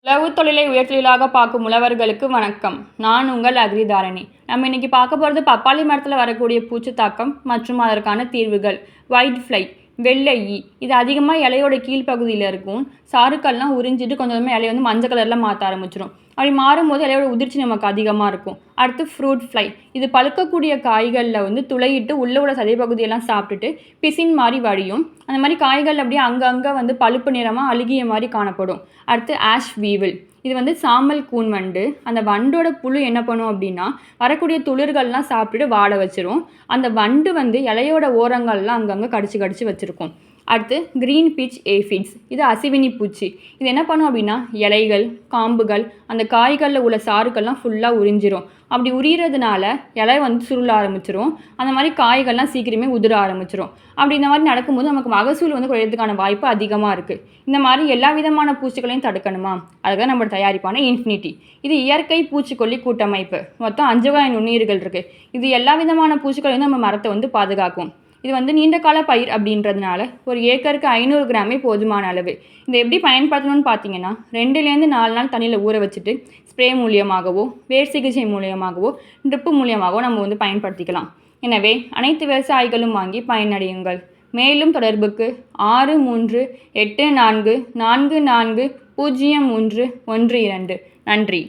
உழவு தொழிலை உயர்தொழிலாக பார்க்கும் உழவர்களுக்கு வணக்கம். நான் உங்கள் அக்ரிதாரணி. நம்ம இன்னைக்கு பார்க்க போகிறது பப்பாளி மரத்தில் வரக்கூடிய பூச்சி தாக்கம் மற்றும் அதற்கான தீர்வுகள். ஒயிட் ஃப்ளை, வெள்ளை ஈ, இது அதிகமாக இலையோட கீழ்ப்பகுதியில் இருக்கும். சாறுக்கள்லாம் உறிஞ்சிட்டு கொஞ்சம் கொஞ்சமாக இலையை வந்து மஞ்சள் கலரில் மாற்ற ஆரம்பிச்சிடும். அப்படி மாறும்போது இலையோட உதிர்ச்சி நமக்கு அதிகமாக இருக்கும். அடுத்து ஃப்ரூட் ஃப்ளை, இது பழுக்கக்கூடிய காய்களில் வந்து துளையிட்டு உள்ளே உள்ள சதைப்பகுதியெல்லாம் சாப்பிட்டுட்டு பிசின் மாதிரி வடியும். அந்த மாதிரி காய்கள் அப்படியே அங்கங்கே வந்து பழுப்பு நிறமாக அழுகிய மாதிரி காணப்படும். அடுத்து ஆஷ் வீவில், இது வந்து சாம்பல் கூன் வண்டு. அந்த வண்டோட புழு என்ன பண்ணும் அப்படின்னா வரக்கூடிய துளிர்கள்லாம் சாப்பிட்டுட்டு வாட வச்சிரும். அந்த வண்டு வந்து இலையோட ஓரங்கள்லாம் அங்கங்கே கடிச்சு கடிச்சு வச்சுருக்கும். அடுத்து க்ரீன் பீச் ஏஃபிட்ஸ், இது அசிவினி பூச்சி. இது என்ன பண்ணும் அப்படின்னா இலைகள், காம்புகள், அந்த காய்களில் உள்ள சாறுக்கள்லாம் ஃபுல்லாக உறிஞ்சிரும். அப்படி உரிகிறதுனால இலை வந்து சுருள ஆரம்பிச்சிரும். அந்த மாதிரி காய்கள்லாம் சீக்கிரமே உதிர ஆரம்பிச்சிரும். அப்படி இந்த மாதிரி நடக்கும்போது நமக்கு மகசூல் வந்து குறையிறதுக்கான வாய்ப்பு அதிகமாக இருக்குது. இந்த மாதிரி எல்லா விதமான பூச்சிகளையும் தடுக்கணுமா, அதுதான் நம்ம தயாரிப்பான இன்ஃபினிட்டி. இது இயற்கை பூச்சிக்கொல்லி கூட்டமைப்பு. மொத்தம் 5 வகை நுண்ணுயிர்கள் இருக்குது. இது எல்லா விதமான பூச்சிகளையும் நம்ம மரத்தை வந்து பாதுகாக்கும். இது வந்து நீண்ட கால பயிர் அப்படின்றதுனால ஒரு ஏக்கருக்கு 500 கிராமே போதுமான அளவு. இதை எப்படி பயன்படுத்தணும்னு பார்த்தீங்கன்னா 2லேருந்து 4 நாள் தண்ணியில் ஊற வச்சுட்டு ஸ்ப்ரே மூலியமாகவோ வேர் சிகிச்சை மூலியமாகவோ ட்ரிப்பு மூலியமாகவோ நம்ம வந்து பயன்படுத்திக்கலாம். எனவே அனைத்து விவசாயிகளும் வாங்கி பயனடையுங்கள். மேலும் தொடர்புக்கு 6384440312. நன்றி.